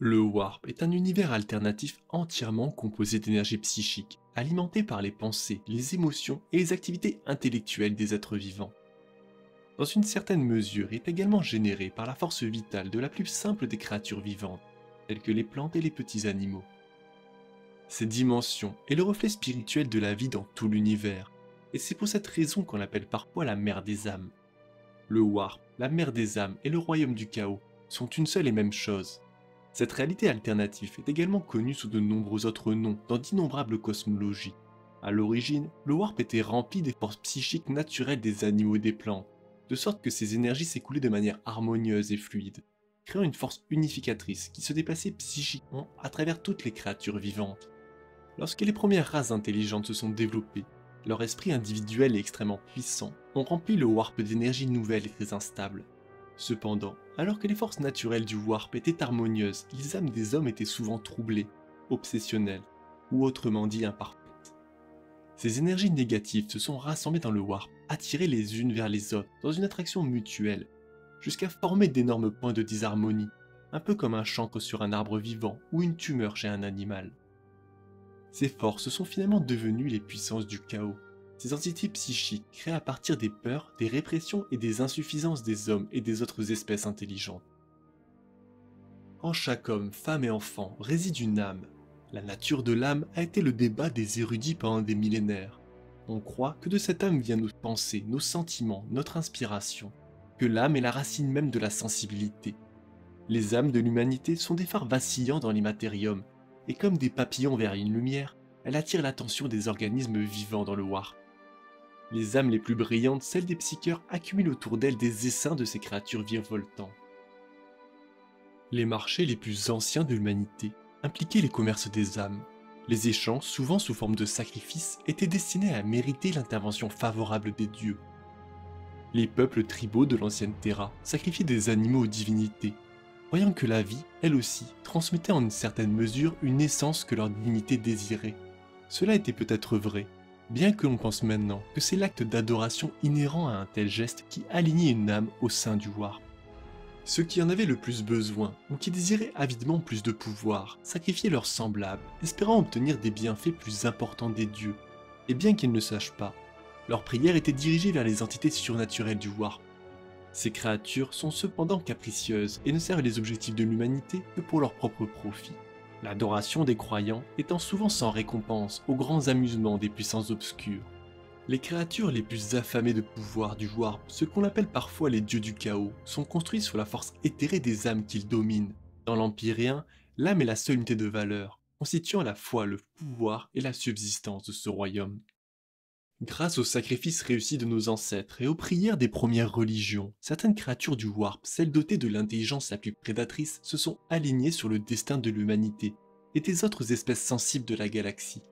Le Warp est un univers alternatif entièrement composé d'énergie psychique, alimenté par les pensées, les émotions et les activités intellectuelles des êtres vivants. Dans une certaine mesure, il est également généré par la force vitale de la plus simple des créatures vivantes, telles que les plantes et les petits animaux. Cette dimension est le reflet spirituel de la vie dans tout l'univers, et c'est pour cette raison qu'on l'appelle parfois la mère des âmes. Le Warp, la mère des âmes et le royaume du chaos sont une seule et même chose. Cette réalité alternative est également connue sous de nombreux autres noms dans d'innombrables cosmologies. À l'origine, le Warp était rempli des forces psychiques naturelles des animaux et des plantes, de sorte que ces énergies s'écoulaient de manière harmonieuse et fluide, créant une force unificatrice qui se déplaçait psychiquement à travers toutes les créatures vivantes. Lorsque les premières races intelligentes se sont développées, leur esprit individuel et extrêmement puissant ont rempli le Warp d'énergie nouvelle et très instable. Cependant, alors que les forces naturelles du Warp étaient harmonieuses, les âmes des hommes étaient souvent troublées, obsessionnelles, ou autrement dit imparfaites. Ces énergies négatives se sont rassemblées dans le Warp, attirées les unes vers les autres dans une attraction mutuelle, jusqu'à former d'énormes points de disharmonie, un peu comme un chancre sur un arbre vivant ou une tumeur chez un animal. Ces forces sont finalement devenues les puissances du chaos, ces entités psychiques créées à partir des peurs, des répressions et des insuffisances des hommes et des autres espèces intelligentes. En chaque homme, femme et enfant réside une âme. La nature de l'âme a été le débat des érudits pendant des millénaires. On croit que de cette âme viennent nos pensées, nos sentiments, notre inspiration, que l'âme est la racine même de la sensibilité. Les âmes de l'humanité sont des phares vacillants dans l'immatérium, et comme des papillons vers une lumière, elle attire l'attention des organismes vivants dans le Warp. Les âmes les plus brillantes, celles des psycheurs, accumulent autour d'elles des essaims de ces créatures virevoltantes. Les marchés les plus anciens de l'humanité impliquaient les commerces des âmes. Les échanges, souvent sous forme de sacrifices, étaient destinés à mériter l'intervention favorable des dieux. Les peuples tribaux de l'ancienne Terra sacrifiaient des animaux aux divinités, croyant que la vie, elle aussi, transmettait en une certaine mesure une essence que leur divinité désirait. Cela était peut-être vrai, bien que l'on pense maintenant que c'est l'acte d'adoration inhérent à un tel geste qui alignait une âme au sein du Warp. Ceux qui en avaient le plus besoin, ou qui désiraient avidement plus de pouvoir, sacrifiaient leurs semblables, espérant obtenir des bienfaits plus importants des dieux. Et bien qu'ils ne sachent pas, leurs prières étaient dirigées vers les entités surnaturelles du Warp. Ces créatures sont cependant capricieuses et ne servent les objectifs de l'humanité que pour leur propre profit. L'adoration des croyants étant souvent sans récompense aux grands amusements des puissances obscures. Les créatures les plus affamées de pouvoir du Warp, ce qu'on appelle parfois les dieux du chaos, sont construits sur la force éthérée des âmes qu'ils dominent. Dans l'Empyrien, l'âme est la seule unité de valeur, constituant à la fois le pouvoir et la subsistance de ce royaume. Grâce aux sacrifices réussis de nos ancêtres et aux prières des premières religions, certaines créatures du Warp, celles dotées de l'intelligence la plus prédatrice, se sont alignées sur le destin de l'humanité et des autres espèces sensibles de la galaxie.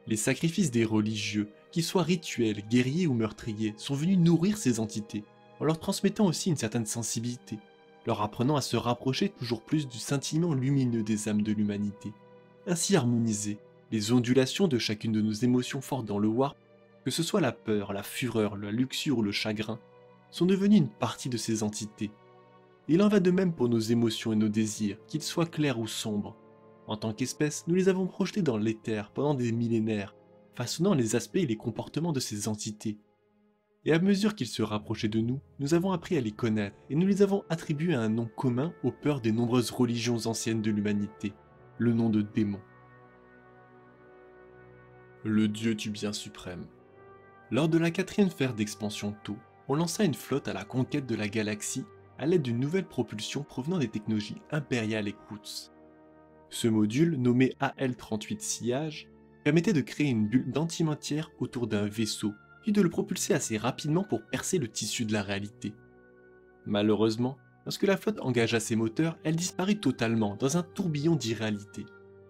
Les sacrifices des religieux, qu'ils soient rituels, guerriers ou meurtriers, sont venus nourrir ces entités, en leur transmettant aussi une certaine sensibilité, leur apprenant à se rapprocher toujours plus du scintillement lumineux des âmes de l'humanité. Ainsi harmonisées, les ondulations de chacune de nos émotions fortes dans le Warp, que ce soit la peur, la fureur, la luxure ou le chagrin, sont devenues une partie de ces entités. Il en va de même pour nos émotions et nos désirs, qu'ils soient clairs ou sombres. En tant qu'espèce, nous les avons projetés dans l'éther pendant des millénaires, façonnant les aspects et les comportements de ces entités. Et à mesure qu'ils se rapprochaient de nous, nous avons appris à les connaître et nous les avons attribués un nom commun aux peurs des nombreuses religions anciennes de l'humanité, le nom de démon. Le dieu du bien suprême. Lors de la quatrième sphère d'expansion Tau, on lança une flotte à la conquête de la galaxie à l'aide d'une nouvelle propulsion provenant des technologies impériales et Quds. Ce module, nommé AL-38 Sillage, permettait de créer une bulle d'antimatière autour d'un vaisseau, puis de le propulser assez rapidement pour percer le tissu de la réalité. Malheureusement, lorsque la flotte engagea ses moteurs, elle disparut totalement dans un tourbillon d'irréalité.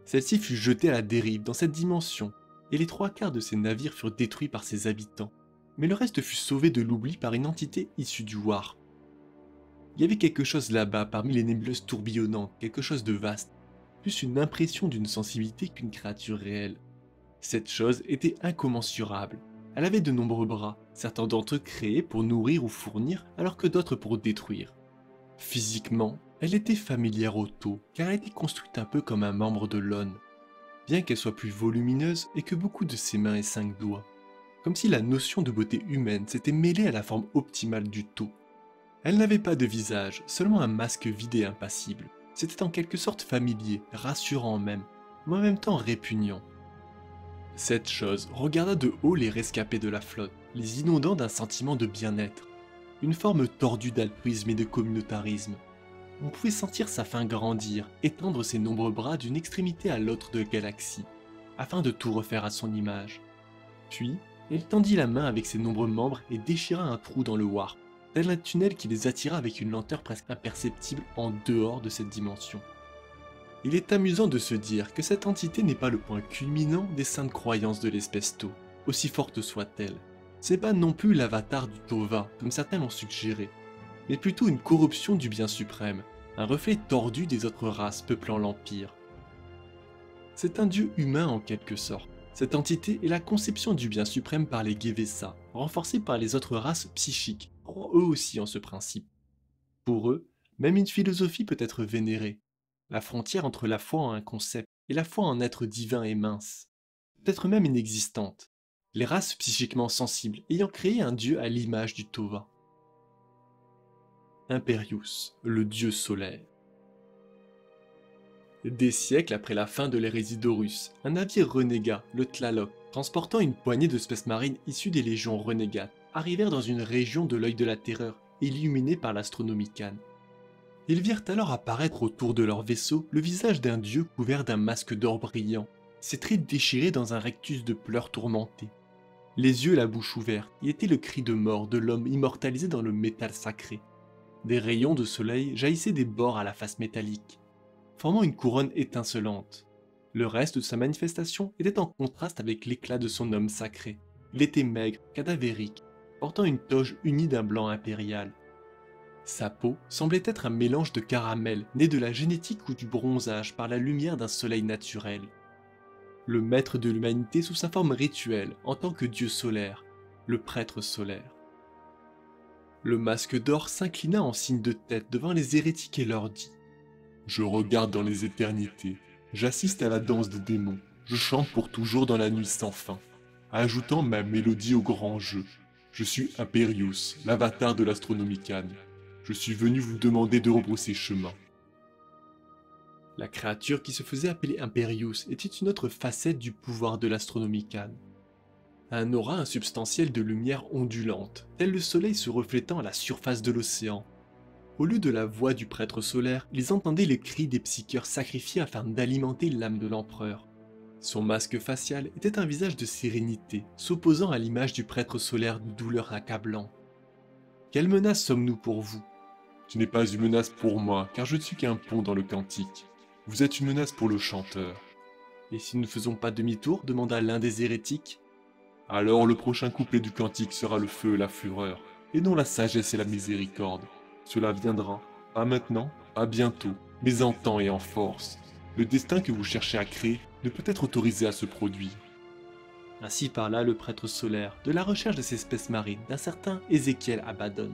Celle-ci fut jetée à la dérive dans cette dimension, et les trois quarts de ses navires furent détruits par ses habitants, mais le reste fut sauvé de l'oubli par une entité issue du Warp. Il y avait quelque chose là-bas parmi les nébuleuses tourbillonnantes, quelque chose de vaste, plus une impression d'une sensibilité qu'une créature réelle. Cette chose était incommensurable. Elle avait de nombreux bras, certains d'entre eux créés pour nourrir ou fournir, alors que d'autres pour détruire. Physiquement, Elle était familière au tau, car elle était construite un peu comme un membre de l'Aune, bien qu'elle soit plus volumineuse et que beaucoup de ses mains aient 5 doigts. Comme si la notion de beauté humaine s'était mêlée à la forme optimale du tau. Elle n'avait pas de visage, seulement un masque vide et impassible. C'était en quelque sorte familier, rassurant même, mais en même temps répugnant. Cette chose regarda de haut les rescapés de la flotte, les inondant d'un sentiment de bien-être, une forme tordue d'altruisme et de communautarisme. On pouvait sentir sa faim grandir, étendre ses nombreux bras d'une extrémité à l'autre de la galaxie, afin de tout refaire à son image. Puis, elle tendit la main avec ses nombreux membres et déchira un trou dans le warp, tel un tunnel qui les attira avec une lenteur presque imperceptible en dehors de cette dimension. Il est amusant de se dire que cette entité n'est pas le point culminant des saintes croyances de l'espèce Tau, aussi forte soit-elle. C'est pas non plus l'avatar du Tova, comme certains l'ont suggéré, mais plutôt une corruption du bien suprême, un reflet tordu des autres races peuplant l'Empire. C'est un dieu humain en quelque sorte. Cette entité est la conception du bien suprême par les Gevessa, renforcée par les autres races psychiques, croient eux aussi en ce principe. Pour eux, même une philosophie peut être vénérée. La frontière entre la foi en un concept et la foi en être divin est mince, peut-être même inexistante, les races psychiquement sensibles ayant créé un dieu à l'image du Tova. Imperius, le dieu solaire. Des siècles après la fin de l'hérésie d'Horus, un navire renégat, le Tlaloc, transportant une poignée de espèces marines issues des légions renégates, arrivèrent dans une région de l'œil de la terreur, illuminée par l'Astronomicane. Ils virent alors apparaître autour de leur vaisseau le visage d'un dieu couvert d'un masque d'or brillant, ses traits déchirés dans un rectus de pleurs tourmentés. Les yeux et la bouche ouverts, y était le cri de mort de l'homme immortalisé dans le métal sacré. Des rayons de soleil jaillissaient des bords à la face métallique, formant une couronne étincelante. Le reste de sa manifestation était en contraste avec l'éclat de son homme sacré. Il était maigre, cadavérique, portant une toge unie d'un blanc impérial. Sa peau semblait être un mélange de caramel, né de la génétique ou du bronzage par la lumière d'un soleil naturel. Le maître de l'humanité sous sa forme rituelle en tant que dieu solaire, le prêtre solaire. Le masque d'or s'inclina en signe de tête devant les hérétiques et leur dit : je regarde dans les éternités, j'assiste à la danse des démons, je chante pour toujours dans la nuit sans fin, ajoutant ma mélodie au grand jeu. Je suis Imperius, l'avatar de l'Astronomicane. Je suis venu vous demander de rebrousser chemin. La créature qui se faisait appeler Imperius était une autre facette du pouvoir de l'Astronomicane. Un aura insubstantiel de lumière ondulante, tel le soleil se reflétant à la surface de l'océan. Au lieu de la voix du prêtre solaire, ils entendaient les cris des psycheurs sacrifiés afin d'alimenter l'âme de l'empereur. Son masque facial était un visage de sérénité, s'opposant à l'image du prêtre solaire de douleur accablant. Quelle menace sommes-nous pour vous ? Tu n'es pas une menace pour moi, car je ne suis qu'un pont dans le cantique. Vous êtes une menace pour le chanteur. Et si nous ne faisons pas demi-tour ? Demanda l'un des hérétiques. Alors le prochain couplet du cantique sera le feu et la fureur, et non la sagesse et la miséricorde. Cela viendra, pas maintenant, pas bientôt, mais en temps et en force. Le destin que vous cherchez à créer ne peut être autorisé à se produire. Ainsi parla le prêtre solaire de la recherche de ces espèces marines d'un certain Ézéchiel Abaddon.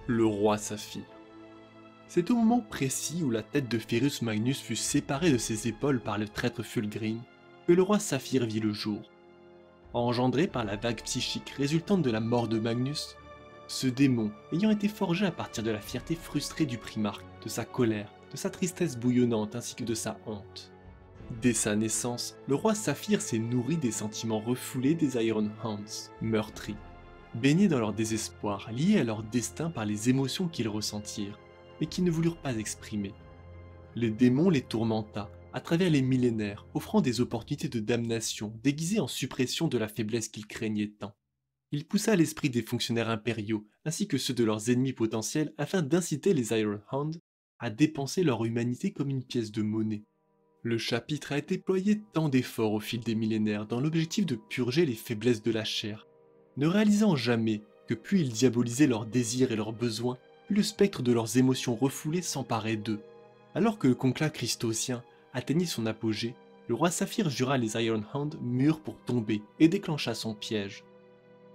Le roi Saphir. C'est au moment précis où la tête de Ferrus Magnus fut séparée de ses épaules par le traître Fulgrim que le roi Saphir vit le jour. Engendré par la vague psychique résultante de la mort de Magnus, ce démon ayant été forgé à partir de la fierté frustrée du primarque, de sa colère, de sa tristesse bouillonnante ainsi que de sa honte. Dès sa naissance, le roi Saphir s'est nourri des sentiments refoulés des Iron Hounds, meurtris, baignés dans leur désespoir, liés à leur destin par les émotions qu'ils ressentirent, mais qu'ils ne voulurent pas exprimer. Le démon les tourmenta, à travers les millénaires, offrant des opportunités de damnation déguisées en suppression de la faiblesse qu'ils craignaient tant. Il poussa l'esprit des fonctionnaires impériaux, ainsi que ceux de leurs ennemis potentiels, afin d'inciter les Ironhounds à dépenser leur humanité comme une pièce de monnaie. Le chapitre a déployé tant d'efforts au fil des millénaires dans l'objectif de purger les faiblesses de la chair, ne réalisant jamais que plus ils diabolisaient leurs désirs et leurs besoins, plus le spectre de leurs émotions refoulées s'emparait d'eux. Alors que le conclave christosien atteignit son apogée, le roi Saphir jura les Ironhounds mûrs pour tomber et déclencha son piège.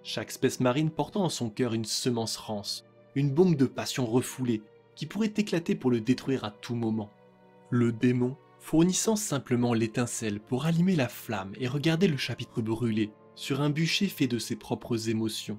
Chaque espèce marine portant en son cœur une semence rance, une bombe de passion refoulée qui pourrait éclater pour le détruire à tout moment. Le démon, fournissant simplement l'étincelle pour allumer la flamme et regarder le chapitre brûler sur un bûcher fait de ses propres émotions.